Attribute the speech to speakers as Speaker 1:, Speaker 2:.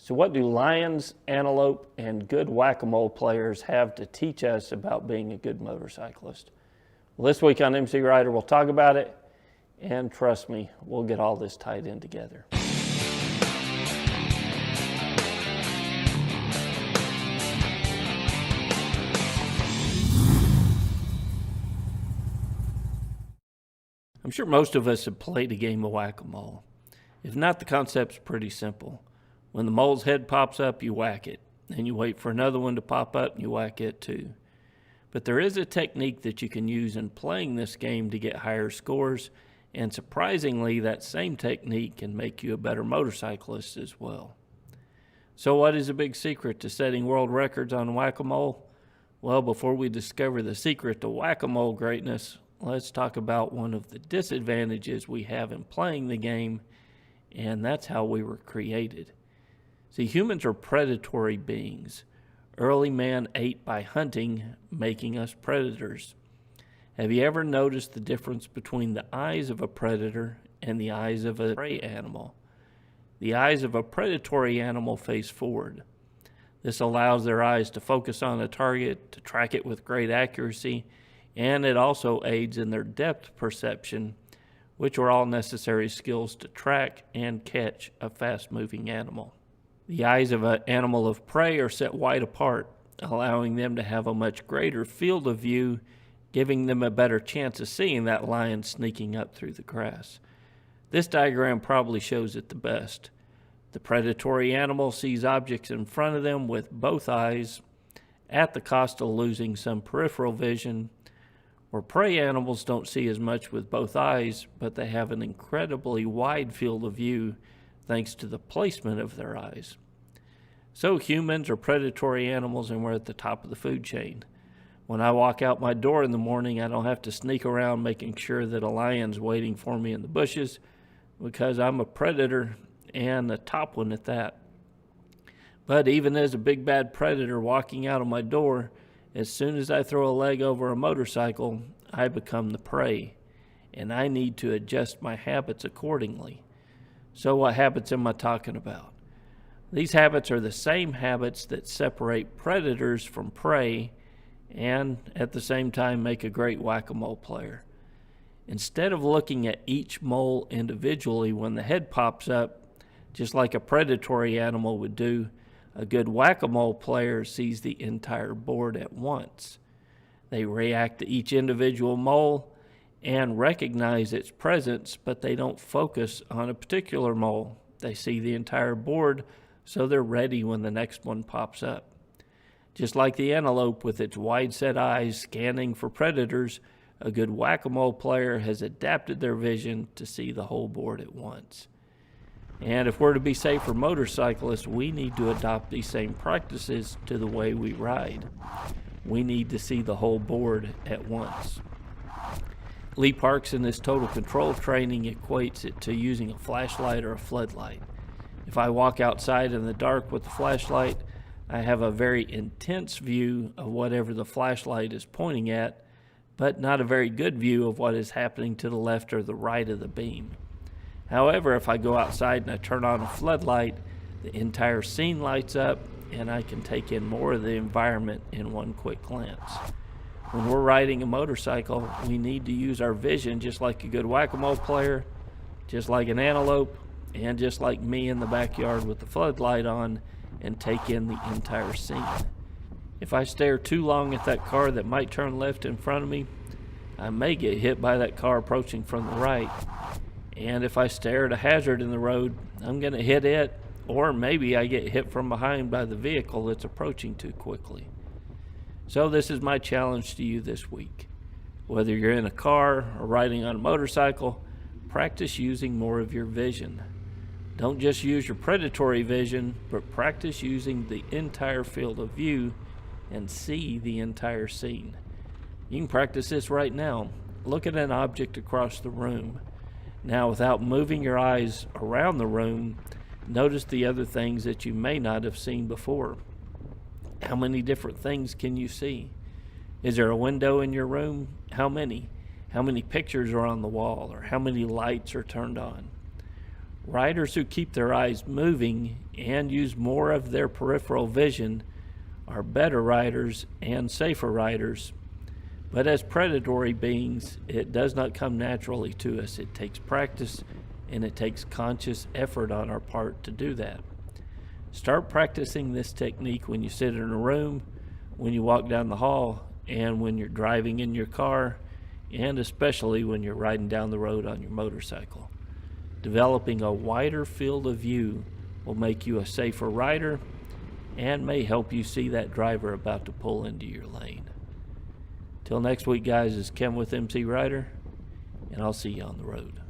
Speaker 1: So what do lions, antelope, and good whack-a-mole players have to teach us about being a good motorcyclist? Well, this week on MCrider, we'll talk about it, and trust me, we'll get all this tied in together. I'm sure most of us have played a game of whack-a-mole. If not, the concept's pretty simple. When the mole's head pops up, you whack it. Then you wait for another one to pop up and you whack it too. But there is a technique that you can use in playing this game to get higher scores, and surprisingly, that same technique can make you a better motorcyclist as well. So what is the big secret to setting world records on whack-a-mole? Well, before we discover the secret to whack-a-mole greatness, let's talk about one of the disadvantages we have in playing the game, and that's how we were created. See, humans are predatory beings. Early man ate by hunting, making us predators. Have you ever noticed the difference between the eyes of a predator and the eyes of a prey animal? The eyes of a predatory animal face forward. This allows their eyes to focus on a target, to track it with great accuracy, and it also aids in their depth perception, which are all necessary skills to track and catch a fast-moving animal. The eyes of an animal of prey are set wide apart, allowing them to have a much greater field of view, giving them a better chance of seeing that lion sneaking up through the grass. This diagram probably shows it the best. The predatory animal sees objects in front of them with both eyes, at the cost of losing some peripheral vision, where prey animals don't see as much with both eyes, but they have an incredibly wide field of view thanks to the placement of their eyes. So humans are predatory animals, and we're at the top of the food chain. When I walk out my door in the morning, I don't have to sneak around making sure that a lion's waiting for me in the bushes, because I'm a predator, and the top one at that. But even as a big bad predator walking out of my door, as soon as I throw a leg over a motorcycle, I become the prey, and I need to adjust my habits accordingly. So what habits am I talking about? These habits are the same habits that separate predators from prey and at the same time make a great whack-a-mole player. Instead of looking at each mole individually when the head pops up, just like a predatory animal would do, a good whack-a-mole player sees the entire board at once. They react to each individual mole and recognize its presence, but they don't focus on a particular mole. They see the entire board, so they're ready when the next one pops up. Just like the antelope with its wide-set eyes scanning for predators, a good whack-a-mole player has adapted their vision to see the whole board at once. And if we're to be safer motorcyclists, we need to adopt these same practices to the way we ride. We need to see the whole board at once. Lee Parks in his total control training equates it to using a flashlight or a floodlight. If I walk outside in the dark with the flashlight, I have a very intense view of whatever the flashlight is pointing at, but not a very good view of what is happening to the left or the right of the beam. However, if I go outside and I turn on a floodlight, the entire scene lights up and I can take in more of the environment in one quick glance. When we're riding a motorcycle, we need to use our vision just like a good whack-a-mole player, just like an antelope, and just like me in the backyard with the floodlight on, and take in the entire scene. If I stare too long at that car that might turn left in front of me, I may get hit by that car approaching from the right. And if I stare at a hazard in the road, I'm going to hit it, or maybe I get hit from behind by the vehicle that's approaching too quickly. So this is my challenge to you this week. Whether you're in a car or riding on a motorcycle, practice using more of your vision. Don't just use your predatory vision, but practice using the entire field of view and see the entire scene. You can practice this right now. Look at an object across the room. Now, without moving your eyes around the room, notice the other things that you may not have seen before. How many different things can you see? Is there a window in your room? How many? How many pictures are on the wall, or how many lights are turned on? Riders who keep their eyes moving and use more of their peripheral vision are better riders and safer riders. But as predatory beings, it does not come naturally to us. It takes practice, and it takes conscious effort on our part to do that. Start practicing this technique when you sit in a room, when you walk down the hall, and when you're driving in your car, and especially when you're riding down the road on your motorcycle. Developing a wider field of view will make you a safer rider and may help you see that driver about to pull into your lane. Till next week, guys, it's Ken with MCrider, and I'll see you on the road.